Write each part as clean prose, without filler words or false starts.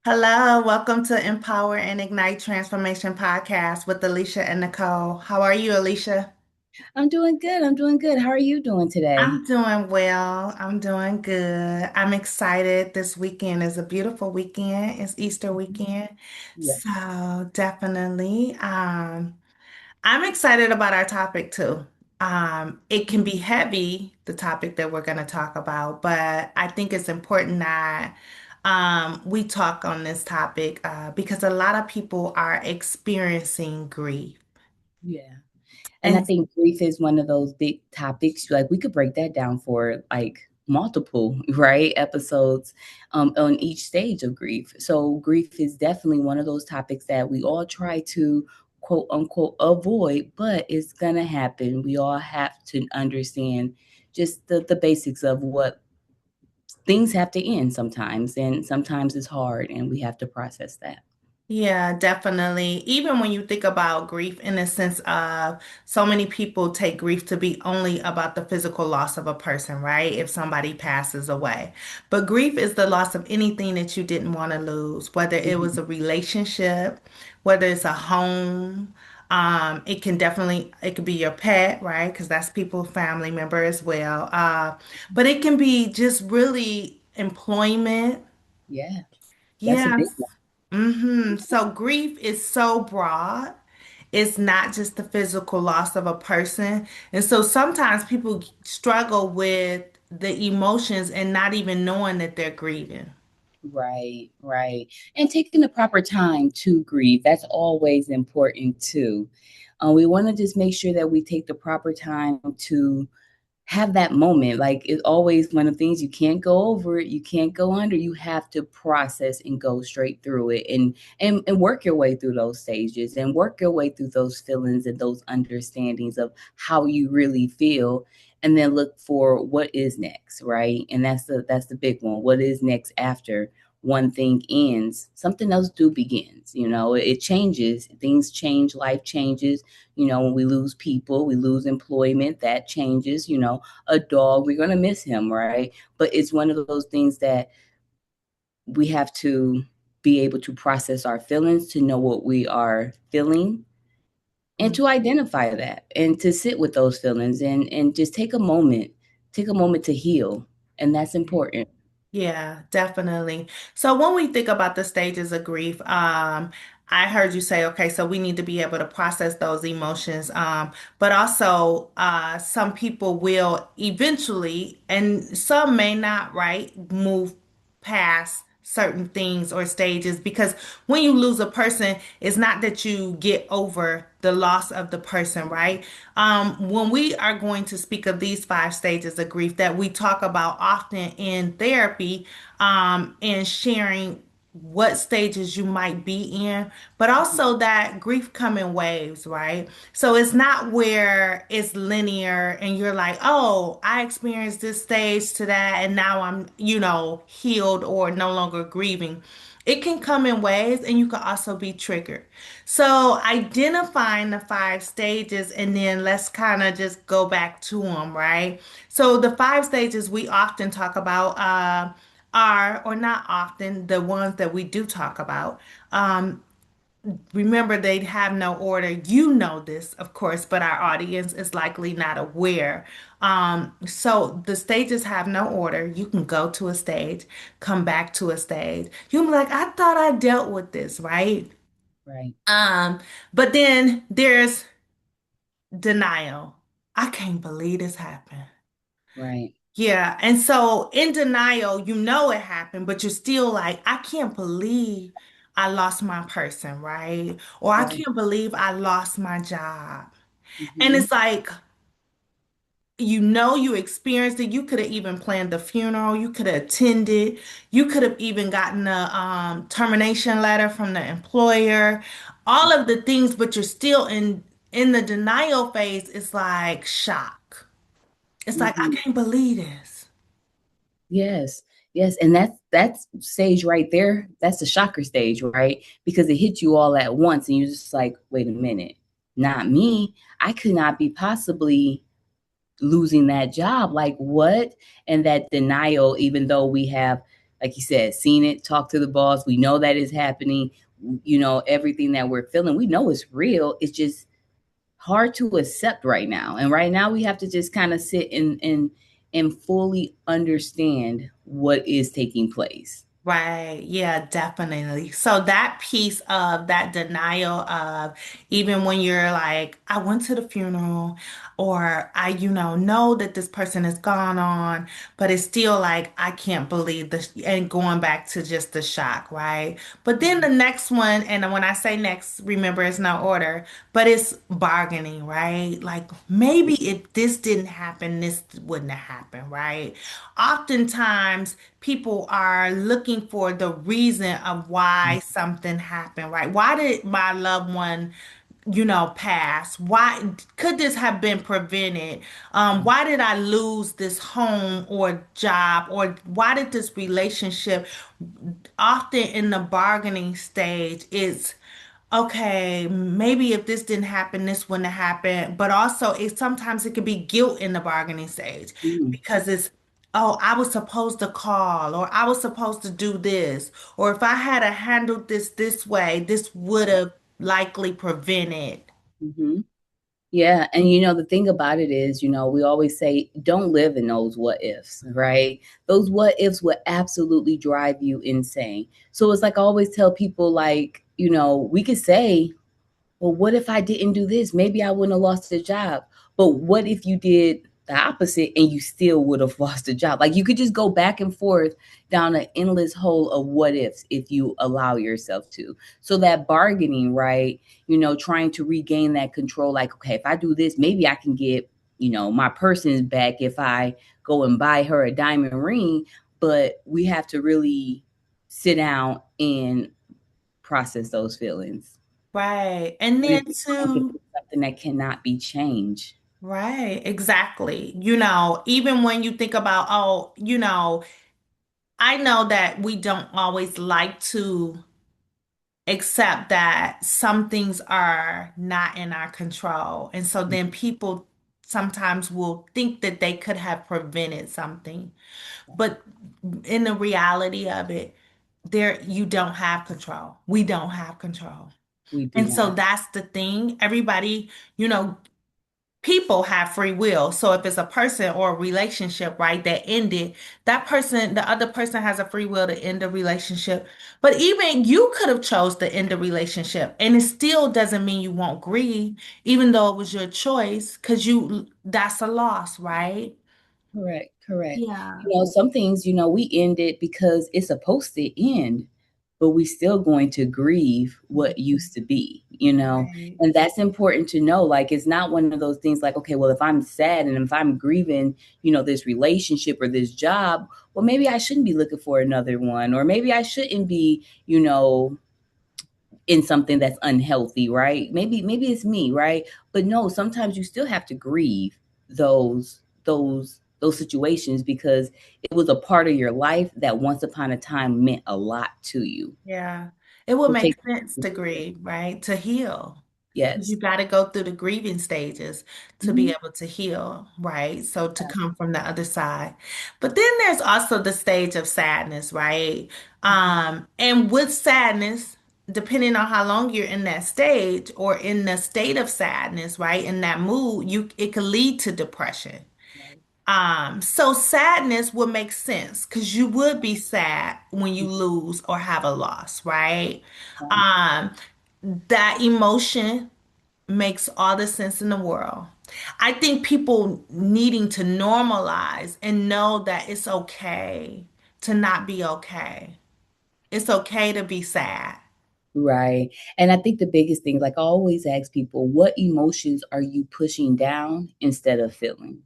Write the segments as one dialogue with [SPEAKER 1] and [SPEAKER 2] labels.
[SPEAKER 1] Hello, welcome to Empower and Ignite Transformation Podcast with Alicia and Nicole. How are you, Alicia?
[SPEAKER 2] I'm doing good. I'm doing good. How are you doing today?
[SPEAKER 1] I'm doing well. I'm doing good. I'm excited. This weekend is a beautiful weekend. It's Easter
[SPEAKER 2] Mhm.
[SPEAKER 1] weekend.
[SPEAKER 2] Yes.
[SPEAKER 1] So definitely, I'm excited about our topic too. It can be heavy, the topic that we're going to talk about, but I think it's important that we talk on this topic because a lot of people are experiencing grief.
[SPEAKER 2] Yeah. And I
[SPEAKER 1] And
[SPEAKER 2] think grief is one of those big topics. Like we could break that down for like multiple, right, episodes on each stage of grief. So grief is definitely one of those topics that we all try to quote unquote avoid, but it's gonna happen. We all have to understand just the basics of what things have to end sometimes, and sometimes it's hard, and we have to process that.
[SPEAKER 1] yeah, definitely. Even when you think about grief in the sense of so many people take grief to be only about the physical loss of a person, right? If somebody passes away. But grief is the loss of anything that you didn't want to lose, whether it was
[SPEAKER 2] Mhm.
[SPEAKER 1] a relationship, whether it's a home. It could be your pet, right? Because that's people's family member as well. But it can be just really employment.
[SPEAKER 2] Yeah, that's a big
[SPEAKER 1] Yes. So grief is so broad. It's not just the physical loss of a person. And so sometimes people struggle with the emotions and not even knowing that they're grieving.
[SPEAKER 2] Right, right. And taking the proper time to grieve, that's always important too. We want to just make sure that we take the proper time to have that moment. Like it's always one of the things, you can't go over it, you can't go under. You have to process and go straight through it, and work your way through those stages and work your way through those feelings and those understandings of how you really feel, and then look for what is next, right? And that's the big one. What is next after one thing ends? Something else do begins. It changes, things change, life changes. When we lose people, we lose employment, that changes. A dog, we're going to miss him, right? But it's one of those things that we have to be able to process our feelings, to know what we are feeling, and to identify that, and to sit with those feelings, and just take a moment to heal. And that's important.
[SPEAKER 1] Yeah, definitely. So when we think about the stages of grief, I heard you say, okay, so we need to be able to process those emotions. But also, some people will eventually, and some may not, right, move past certain things or stages because when you lose a person, it's not that you get over the loss of the person, right? When we are going to speak of these five stages of grief that we talk about often in therapy, and sharing what stages you might be in, but also that grief come in waves, right? So it's not where it's linear and you're like, oh, I experienced this stage to that, and now I'm, healed or no longer grieving. It can come in waves and you can also be triggered. So identifying the five stages and then let's kind of just go back to them, right? So the five stages we often talk about are, or not often, the ones that we do talk about. Um, Remember, they have no order. You know this, of course, but our audience is likely not aware. So the stages have no order. You can go to a stage, come back to a stage. You'll be like, I thought I dealt with this, right?
[SPEAKER 2] Right,
[SPEAKER 1] Um, but then there's denial. I can't believe this happened.
[SPEAKER 2] right,
[SPEAKER 1] Yeah, and so in denial, you know it happened, but you're still like, I can't believe I lost my person, right? Or I
[SPEAKER 2] right.
[SPEAKER 1] can't believe I lost my job. And
[SPEAKER 2] Hmm.
[SPEAKER 1] it's like, you experienced it. You could have even planned the funeral. You could have attended. You could have even gotten a termination letter from the employer. All of the things, but you're still in the denial phase. It's like shock. It's like, I
[SPEAKER 2] Hmm.
[SPEAKER 1] can't believe this.
[SPEAKER 2] Yes, yes, and that's stage right there. That's the shocker stage, right? Because it hit you all at once, and you're just like, "Wait a minute, not me. I could not be possibly losing that job. Like what?" And that denial, even though we have like you said, seen it, talk to the boss. We know that is happening. Everything that we're feeling, we know it's real. It's just hard to accept right now. And right now we have to just kind of sit and fully understand what is taking place.
[SPEAKER 1] Right. Yeah, definitely. So that piece of that denial of even when you're like, I went to the funeral or I, know that this person is gone on, but it's still like, I can't believe this and going back to just the shock, right? But then the next one, and when I say next, remember it's no order, but it's bargaining, right? Like maybe if this didn't happen, this wouldn't have happened, right? Oftentimes, people are looking for the reason of why something happened, right? Why did my loved one, pass? Why could this have been prevented? Why did I lose this home or job? Or why did this relationship, often in the bargaining stage, it's okay, maybe if this didn't happen, this wouldn't have happened. But also, sometimes it could be guilt in the bargaining stage
[SPEAKER 2] Mhm.
[SPEAKER 1] because it's, oh, I was supposed to call, or I was supposed to do this, or if I had handled this way, this would have likely prevented.
[SPEAKER 2] Mhm. Yeah, and the thing about it is, we always say don't live in those what ifs, right? Those what ifs would absolutely drive you insane. So it's like I always tell people, like, we could say, well, what if I didn't do this? Maybe I wouldn't have lost the job. But what if you did the opposite and you still would have lost the job? Like you could just go back and forth down an endless hole of what ifs if you allow yourself to. So that bargaining, right? Trying to regain that control. Like, okay, if I do this, maybe I can get, my person's back if I go and buy her a diamond ring. But we have to really sit down and process those feelings.
[SPEAKER 1] Right. And
[SPEAKER 2] What
[SPEAKER 1] then
[SPEAKER 2] if you're trying to
[SPEAKER 1] too,
[SPEAKER 2] fix something that cannot be changed?
[SPEAKER 1] right, exactly. Even when you think about, oh, I know that we don't always like to accept that some things are not in our control. And so then people sometimes will think that they could have prevented something. But in the reality of it, there you don't have control. We don't have control.
[SPEAKER 2] We do
[SPEAKER 1] And so
[SPEAKER 2] not.
[SPEAKER 1] that's the thing. Everybody, people have free will. So if it's a person or a relationship, right, that ended, that person, the other person has a free will to end the relationship. But even you could have chose to end the relationship, and it still doesn't mean you won't grieve, even though it was your choice, because that's a loss, right?
[SPEAKER 2] Correct, correct.
[SPEAKER 1] Yeah.
[SPEAKER 2] Some things, we end it because it's supposed to end, but we still going to grieve what used to be,
[SPEAKER 1] Right.
[SPEAKER 2] and that's important to know. Like, it's not one of those things like, okay, well, if I'm sad and if I'm grieving, this relationship or this job, well, maybe I shouldn't be looking for another one, or maybe I shouldn't be, in something that's unhealthy, right? Maybe it's me, right? But no, sometimes you still have to grieve those situations because it was a part of your life that once upon a time meant a lot to you.
[SPEAKER 1] Yeah. It would
[SPEAKER 2] So
[SPEAKER 1] make
[SPEAKER 2] take
[SPEAKER 1] sense to grieve, right? To heal. You
[SPEAKER 2] yes.
[SPEAKER 1] got to go through the grieving stages to be
[SPEAKER 2] Mhm.
[SPEAKER 1] able to heal, right? So to come from the other side. But then there's also the stage of sadness, right? And with sadness, depending on how long you're in that stage or in the state of sadness, right? In that mood, it could lead to depression.
[SPEAKER 2] Right.
[SPEAKER 1] So sadness would make sense because you would be sad when you lose or have a loss, right? Um, that emotion makes all the sense in the world. I think people needing to normalize and know that it's okay to not be okay. It's okay to be sad.
[SPEAKER 2] Right. And I think the biggest thing, like I always ask people, what emotions are you pushing down instead of feeling?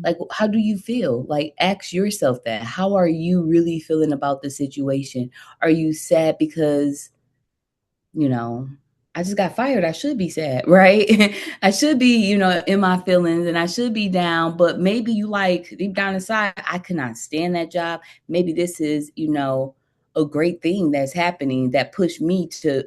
[SPEAKER 2] Like, how do you feel? Like, ask yourself that. How are you really feeling about the situation? Are you sad because, you know, I just got fired? I should be sad, right? I should be, in my feelings and I should be down, but maybe you like deep down inside, I cannot stand that job. Maybe this is, a great thing that's happening that pushed me to,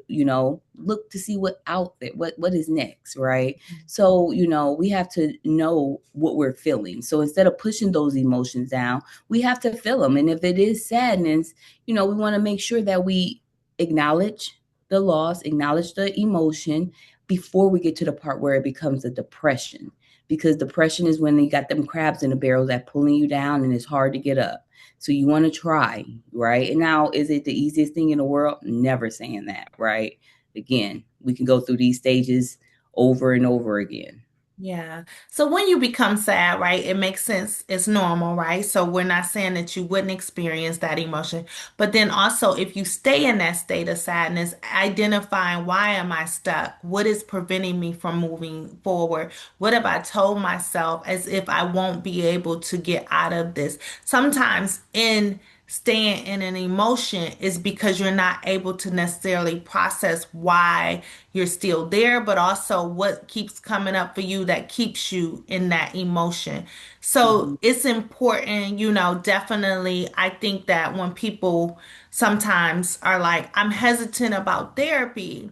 [SPEAKER 2] look to see what out there, what is next, right? So, we have to know what we're feeling. So instead of pushing those emotions down, we have to feel them. And if it is sadness, we want to make sure that we acknowledge the loss, acknowledge the emotion before we get to the part where it becomes a depression. Because depression is when you got them crabs in the barrel that pulling you down and it's hard to get up. So you want to try, right? And now, is it the easiest thing in the world? Never saying that, right? Again, we can go through these stages over and over again.
[SPEAKER 1] Yeah. So when you become sad, right, it makes sense. It's normal, right? So we're not saying that you wouldn't experience that emotion. But then also, if you stay in that state of sadness, identifying why am I stuck? What is preventing me from moving forward? What have I told myself as if I won't be able to get out of this? Sometimes in staying in an emotion is because you're not able to necessarily process why you're still there, but also what keeps coming up for you that keeps you in that emotion. So
[SPEAKER 2] Mhm.
[SPEAKER 1] it's important, definitely. I think that when people sometimes are like, I'm hesitant about therapy,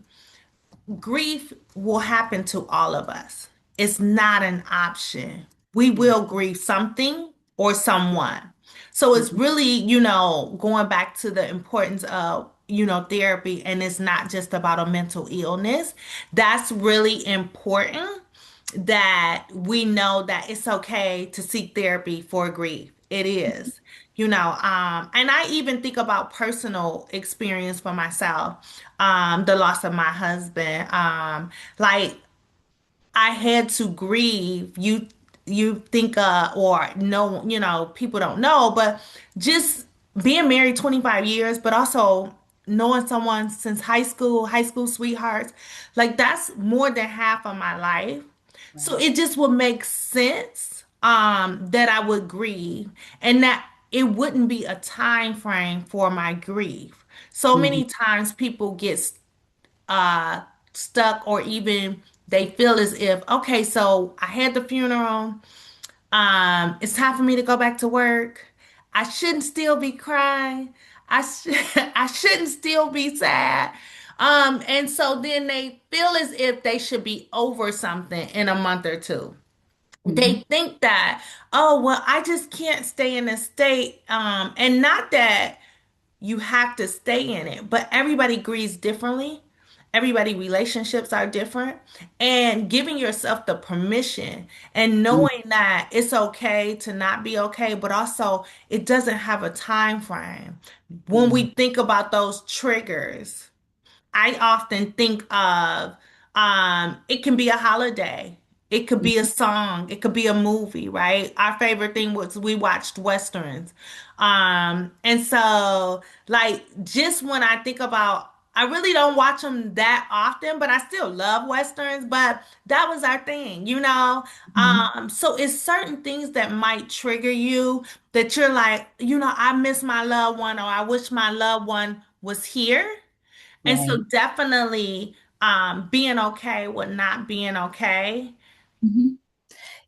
[SPEAKER 1] grief will happen to all of us. It's not an option. We will grieve something or someone. So it's
[SPEAKER 2] Mhm.
[SPEAKER 1] really, going back to the importance of, therapy, and it's not just about a mental illness. That's really important that we know that it's okay to seek therapy for grief. It is, and I even think about personal experience for myself, the loss of my husband. Like I had to grieve. You think or no, people don't know, but just being married 25 years, but also knowing someone since high school sweethearts, like that's more than half of my life. So
[SPEAKER 2] Right.
[SPEAKER 1] it just would make sense that I would grieve and that it wouldn't be a time frame for my grief. So
[SPEAKER 2] Mhm.
[SPEAKER 1] many times people get uh stuck, or even they feel as if, okay, so I had the funeral, it's time for me to go back to work. I shouldn't still be crying. I shouldn't still be sad. And so then they feel as if they should be over something in a month or two.
[SPEAKER 2] Mhm.
[SPEAKER 1] They think that, oh, well, I just can't stay in a state. And not that you have to stay in it, but everybody grieves differently. Everybody relationships are different, and giving yourself the permission and
[SPEAKER 2] Mhm.
[SPEAKER 1] knowing that it's okay to not be okay, but also it doesn't have a time frame. When
[SPEAKER 2] Yeah.
[SPEAKER 1] we think about those triggers, I often think of it can be a holiday. It could be a
[SPEAKER 2] Mhm.
[SPEAKER 1] song. It could be a movie, right? Our favorite thing was we watched Westerns. And so like just when I think about I really don't watch them that often, but I still love Westerns, but that was our thing, you know?
[SPEAKER 2] Mhm.
[SPEAKER 1] So it's certain things that might trigger you that you're like, I miss my loved one, or I wish my loved one was here. And so
[SPEAKER 2] Right.
[SPEAKER 1] definitely being okay with not being okay.
[SPEAKER 2] Mhm.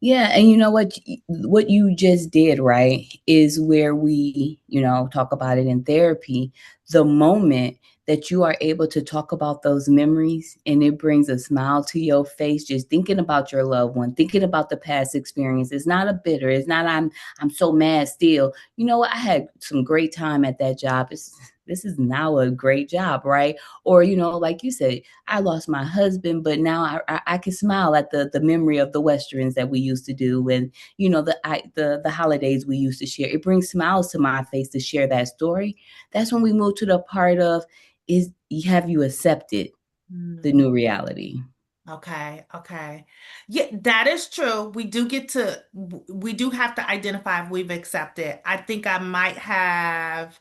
[SPEAKER 2] Yeah, and you know what you just did, right, is where we, talk about it in therapy, the moment that you are able to talk about those memories and it brings a smile to your face just thinking about your loved one, thinking about the past experience. It's not a bitter, it's not I'm so mad still. You know what? I had some great time at that job. This is now a great job, right? Or, like you said, I lost my husband, but now I can smile at the memory of the westerns that we used to do, and the holidays we used to share. It brings smiles to my face to share that story. That's when we move to the part of is have you accepted the
[SPEAKER 1] Mm,
[SPEAKER 2] new reality?
[SPEAKER 1] okay, okay. Yeah, that is true. We do have to identify if we've accepted. I think I might have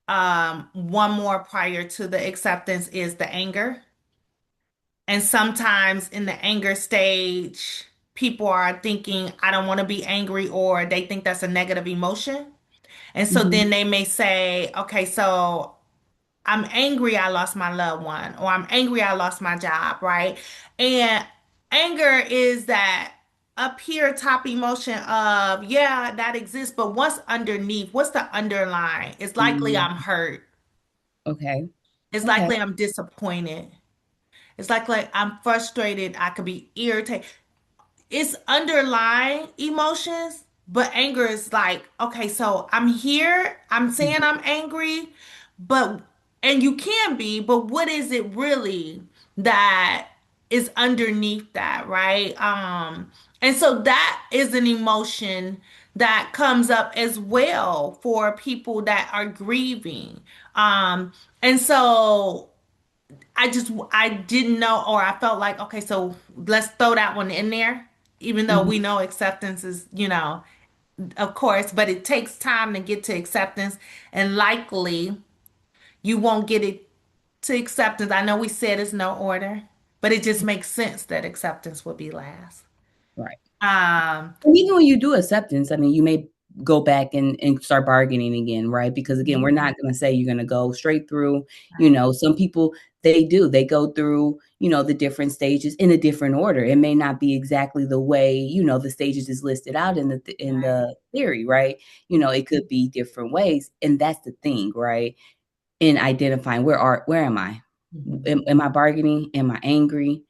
[SPEAKER 1] one more prior to the acceptance is the anger. And sometimes in the anger stage, people are thinking, I don't want to be angry, or they think that's a negative emotion. And so
[SPEAKER 2] Mm-hmm.
[SPEAKER 1] then they may say, okay, so I'm angry I lost my loved one, or I'm angry I lost my job, right? And anger is that up here top emotion of, yeah, that exists, but what's underneath? What's the underline? It's likely
[SPEAKER 2] Mm,
[SPEAKER 1] I'm hurt.
[SPEAKER 2] okay.
[SPEAKER 1] It's
[SPEAKER 2] Okay.
[SPEAKER 1] likely I'm disappointed. It's like I'm frustrated. I could be irritated. It's underlying emotions, but anger is like, okay, so I'm here, I'm saying I'm angry, but, and you can be, but what is it really that is underneath that, right? And so that is an emotion that comes up as well for people that are grieving. And so I didn't know, or I felt like, okay, so let's throw that one in there, even though
[SPEAKER 2] Mhm.
[SPEAKER 1] we know acceptance is, of course, but it takes time to get to acceptance, and likely you won't get it to acceptance. I know we said it's no order, but it just makes sense that acceptance would be last.
[SPEAKER 2] Right.
[SPEAKER 1] Um,
[SPEAKER 2] And even when you do acceptance, I mean, you may go back and start bargaining again, right? Because again, we're not going to say you're going to go straight through. You
[SPEAKER 1] right,
[SPEAKER 2] know, some people they do. They go through, the different stages in a different order. It may not be exactly the way, the stages is listed out in
[SPEAKER 1] right,
[SPEAKER 2] the theory, right? It could be different ways. And that's the thing, right? In identifying where am I?
[SPEAKER 1] mhm,
[SPEAKER 2] Am I bargaining? Am I angry?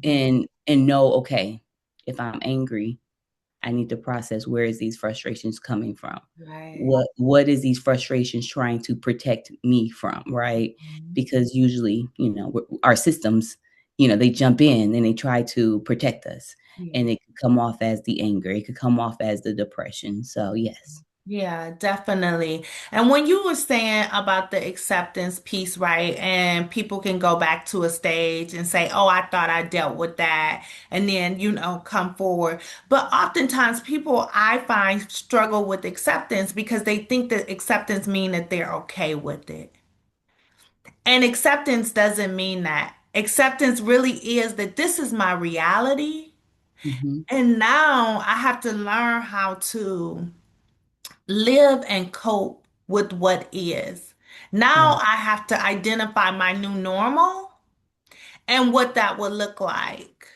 [SPEAKER 1] mhm,
[SPEAKER 2] And know, okay, if I'm angry, I need to process where is these frustrations coming from?
[SPEAKER 1] right.
[SPEAKER 2] What is these frustrations trying to protect me from, right?
[SPEAKER 1] Mhm.
[SPEAKER 2] Because usually, our systems, they jump in and they try to protect us.
[SPEAKER 1] Yeah.
[SPEAKER 2] And it could come off as the anger. It could come off as the depression. So yes.
[SPEAKER 1] Yeah, definitely. And when you were saying about the acceptance piece, right? And people can go back to a stage and say, "Oh, I thought I dealt with that," and then, come forward. But oftentimes people I find struggle with acceptance because they think that acceptance mean that they're okay with it. And acceptance doesn't mean that. Acceptance really is that this is my reality.
[SPEAKER 2] Hmm.
[SPEAKER 1] And now I have to learn how to live and cope with what is. Now
[SPEAKER 2] Right.
[SPEAKER 1] I have to identify my new normal and what that would look like.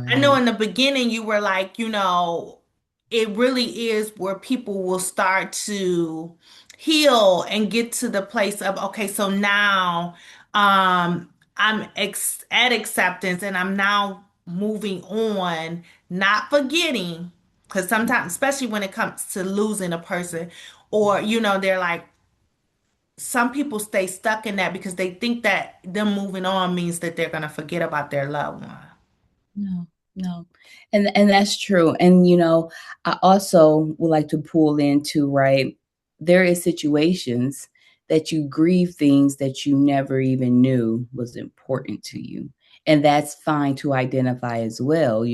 [SPEAKER 1] I know
[SPEAKER 2] Right.
[SPEAKER 1] in the beginning you were like, it really is where people will start to heal and get to the place of, okay, so now I'm at acceptance and I'm now moving on, not forgetting, because sometimes, especially when it comes to losing a person, or, they're like, some people stay stuck in that because they think that them moving on means that they're going to forget about their loved one.
[SPEAKER 2] No, no. And that's true. And I also would like to pull into, right, there is situations that you grieve things that you never even knew was important to you. And that's fine to identify as well,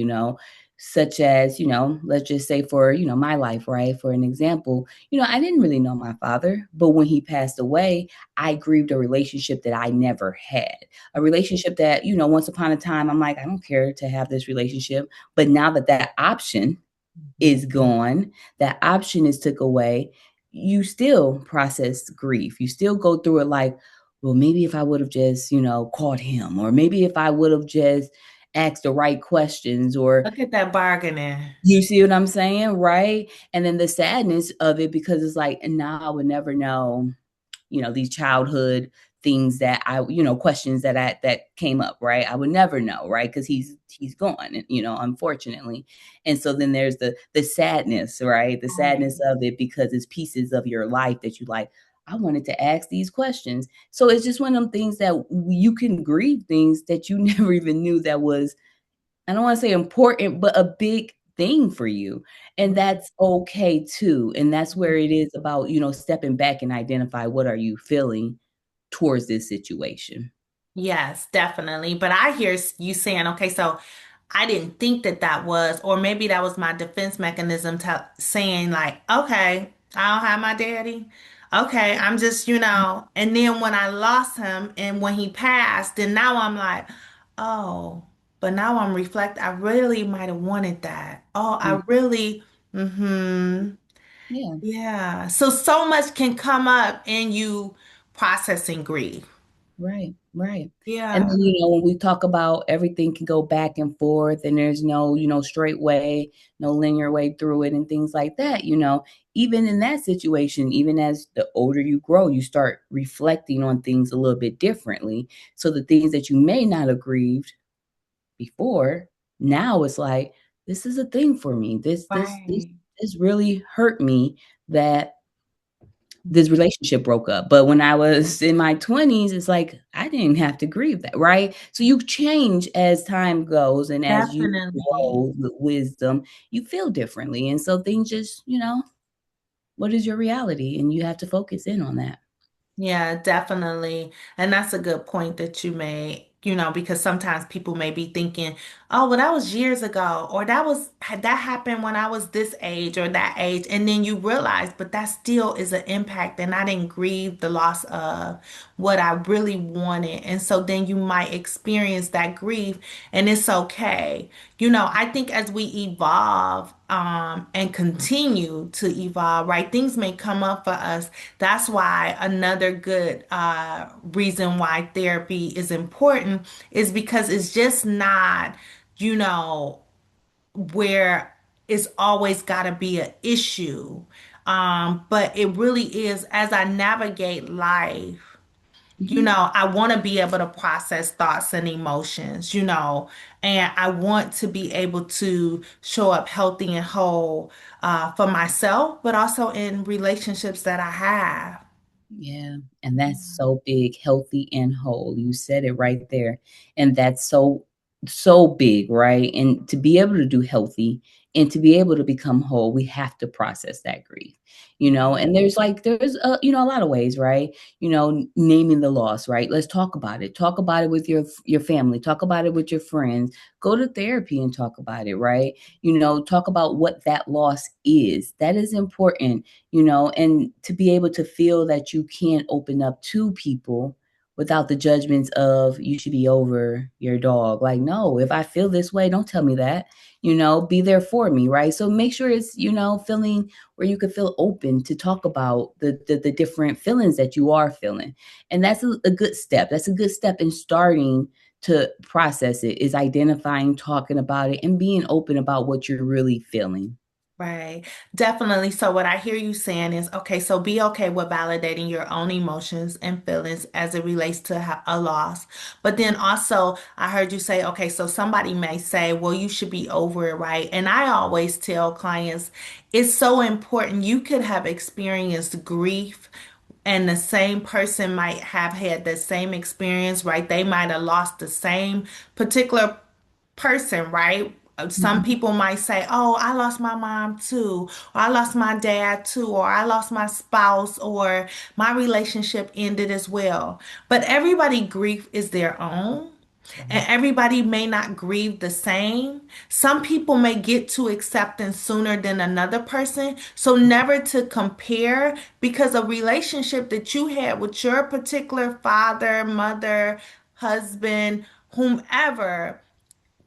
[SPEAKER 2] such as, let's just say for, my life, right? For an example, I didn't really know my father, but when he passed away, I grieved a relationship that I never had, a relationship that, once upon a time, I'm like, I don't care to have this relationship. But now that that option
[SPEAKER 1] Mhm.
[SPEAKER 2] is gone, that option is took away, you still process grief. You still go through it like, well, maybe if I would have just, called him, or maybe if I would have just asked the right questions, or
[SPEAKER 1] Look at that bargaining.
[SPEAKER 2] you see what I'm saying? Right. And then the sadness of it, because it's like, and now I would never know, these childhood things that questions that came up, right? I would never know, right? Because he's gone, unfortunately. And so then there's the sadness, right? The sadness of it, because it's pieces of your life that you like, I wanted to ask these questions. So it's just one of them things that you can grieve things that you never even knew that was, I don't want to say important, but a big thing for you. And that's okay too. And that's where it is about, stepping back and identify what are you feeling towards this situation.
[SPEAKER 1] Yes, definitely. But I hear you saying, okay, so I didn't think that that was, or maybe that was my defense mechanism to saying like, okay, I don't have my daddy. Okay, I'm just, and then when I lost him and when he passed, then now I'm like, oh, but now I'm reflect. I really might have wanted that. Oh,
[SPEAKER 2] Mm,
[SPEAKER 1] I really, mm-hmm.
[SPEAKER 2] yeah,
[SPEAKER 1] Yeah. So much can come up in you processing grief.
[SPEAKER 2] right. Right. And
[SPEAKER 1] Yeah,
[SPEAKER 2] then, when we talk about everything can go back and forth and there's no, straight way, no linear way through it and things like that, even in that situation, even as the older you grow, you start reflecting on things a little bit differently. So the things that you may not have grieved before, now it's like, this is a thing for me.
[SPEAKER 1] right.
[SPEAKER 2] This really hurt me that this relationship broke up. But when I was in my 20s, it's like I didn't have to grieve that, right? So you change as time goes and as you
[SPEAKER 1] Definitely.
[SPEAKER 2] grow with wisdom, you feel differently. And so things just, what is your reality? And you have to focus in on that.
[SPEAKER 1] Yeah, definitely. And that's a good point that you made, because sometimes people may be thinking, oh, well, that was years ago, or that happened when I was this age or that age. And then you realize, but that still is an impact. And I didn't grieve the loss of what I really wanted. And so then you might experience that grief, and it's okay. I think as we evolve, and continue to evolve, right? Things may come up for us. That's why another good reason why therapy is important is because it's just not, you know, where it's always got to be an issue. But it really is as I navigate life.
[SPEAKER 2] Mhm.
[SPEAKER 1] I want to be able to process thoughts and emotions, and I want to be able to show up healthy and whole for myself, but also in relationships that I have.
[SPEAKER 2] Yeah, and that's so big, healthy and whole. You said it right there. And that's so big, right? And to be able to do healthy and to be able to become whole, we have to process that grief. And there's a lot of ways, right? Naming the loss, right? Let's talk about it. Talk about it with your family, talk about it with your friends. Go to therapy and talk about it, right? Talk about what that loss is. That is important, and to be able to feel that you can open up to people without the judgments of you should be over your dog. Like, no, if I feel this way, don't tell me that, be there for me, right? So make sure it's, feeling where you can feel open to talk about the different feelings that you are feeling. And that's a good step. That's a good step in starting to process it is identifying, talking about it, and being open about what you're really feeling.
[SPEAKER 1] Right. Definitely. So what I hear you saying is, okay, so be okay with validating your own emotions and feelings as it relates to a loss. But then also, I heard you say, okay, so somebody may say, well, you should be over it, right? And I always tell clients, it's so important. You could have experienced grief and the same person might have had the same experience, right? They might have lost the same particular person, right? Some
[SPEAKER 2] Mhm.
[SPEAKER 1] people might say, oh, I lost my mom too, or I lost my dad too, or I lost my spouse, or my relationship ended as well. But everybody grief is their own. And
[SPEAKER 2] Right.
[SPEAKER 1] everybody may not grieve the same. Some people may get to acceptance sooner than another person. So, never to compare because a relationship that you had with your particular father, mother, husband, whomever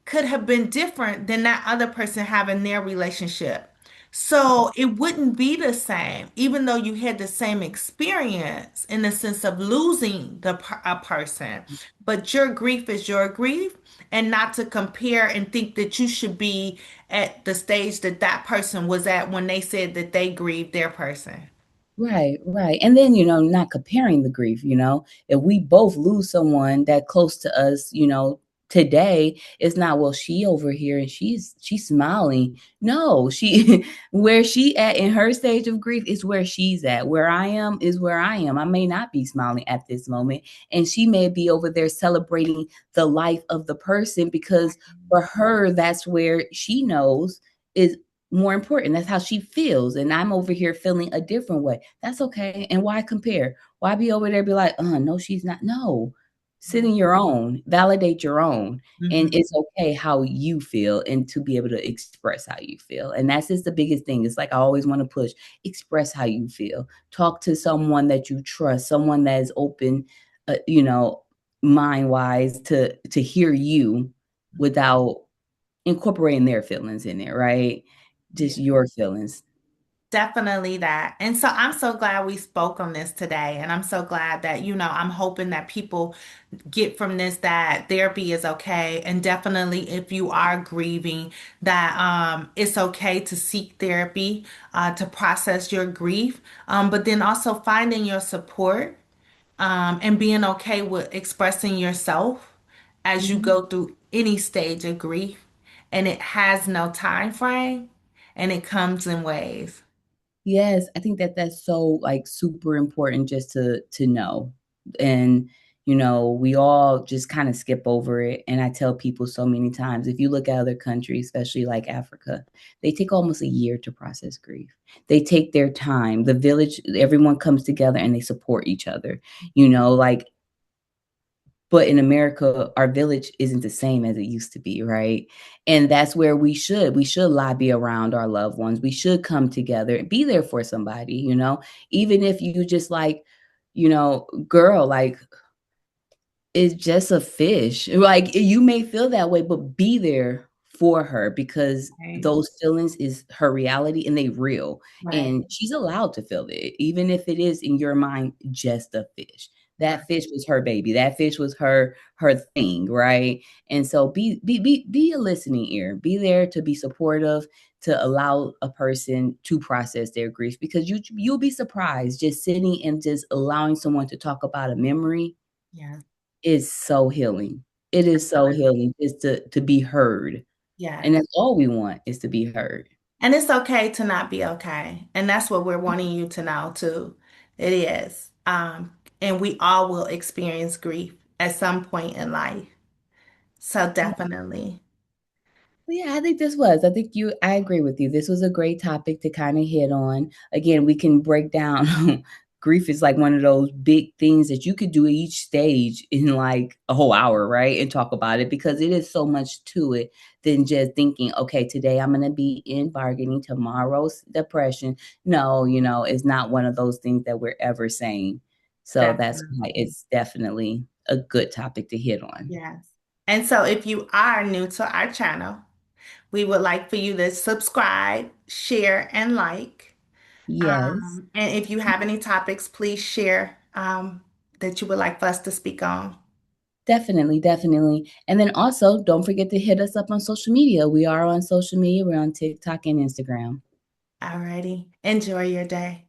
[SPEAKER 1] could have been different than that other person having their relationship. So it wouldn't be the same, even though you had the same experience in the sense of losing a person. But your grief is your grief, and not to compare and think that you should be at the stage that that person was at when they said that they grieved their person.
[SPEAKER 2] Right, right. And then, not comparing the grief, if we both lose someone that close to us, today, it's not, well, she over here and she's smiling. No, she where she at in her stage of grief is where she's at. Where I am is where I am. I may not be smiling at this moment. And she may be over there celebrating the life of the person because for her, that's where she knows is more important. That's how she feels. And I'm over here feeling a different way. That's okay. And why compare? Why be over there be like, no, she's not. No. Sit in your own, validate your own. And
[SPEAKER 1] Mhm.
[SPEAKER 2] it's okay how you feel and to be able to express how you feel. And that's just the biggest thing. It's like I always want to push, express how you feel. Talk to someone that you trust, someone that is open, mind wise to hear you without incorporating their feelings in it, right? Just
[SPEAKER 1] Yeah.
[SPEAKER 2] your feelings.
[SPEAKER 1] Definitely that. And so I'm so glad we spoke on this today. And I'm so glad that, I'm hoping that people get from this that therapy is okay. And definitely if you are grieving, that it's okay to seek therapy to process your grief. But then also finding your support and being okay with expressing yourself as you
[SPEAKER 2] Mhm.
[SPEAKER 1] go through any stage of grief. And it has no time frame and it comes in waves.
[SPEAKER 2] Yes, I think that that's so, like, super important just to know, and, we all just kinda skip over it, and I tell people so many times, if you look at other countries, especially like Africa, they take almost a year to process grief. They take their time. The village, everyone comes together and they support each other, like, but in America, our village isn't the same as it used to be, right? And that's where we should lobby around our loved ones. We should come together and be there for somebody, even if you just like, girl, like it's just a fish. Like, you may feel that way, but be there for her because
[SPEAKER 1] Right.
[SPEAKER 2] those feelings is her reality and they real.
[SPEAKER 1] Right.
[SPEAKER 2] And she's allowed to feel it, even if it is in your mind just a fish.
[SPEAKER 1] Right.
[SPEAKER 2] That fish was her baby. That fish was her thing, right? And so be a listening ear. Be there to be supportive, to allow a person to process their grief because you'll be surprised just sitting and just allowing someone to talk about a memory
[SPEAKER 1] Yeah.
[SPEAKER 2] is so healing. It is so healing just to be heard, and
[SPEAKER 1] Yes.
[SPEAKER 2] that's all we want is to be heard.
[SPEAKER 1] And it's okay to not be okay. And that's what we're wanting you to know too. It is. And we all will experience grief at some point in life. So definitely.
[SPEAKER 2] Yeah, I think I agree with you. This was a great topic to kinda hit on. Again, we can break down grief is like one of those big things that you could do each stage in, like, a whole hour, right, and talk about it because it is so much to it than just thinking, "Okay, today I'm gonna be in bargaining, tomorrow's depression." No, it's not one of those things that we're ever saying. So that's why
[SPEAKER 1] Definitely.
[SPEAKER 2] it's definitely a good topic to hit on.
[SPEAKER 1] Yes. And so if you are new to our channel, we would like for you to subscribe, share, and like.
[SPEAKER 2] Yes.
[SPEAKER 1] And if you have any topics, please share that you would like for us to speak on.
[SPEAKER 2] Definitely, definitely. And then also, don't forget to hit us up on social media. We are on social media. We're on TikTok and Instagram.
[SPEAKER 1] Alrighty. Enjoy your day.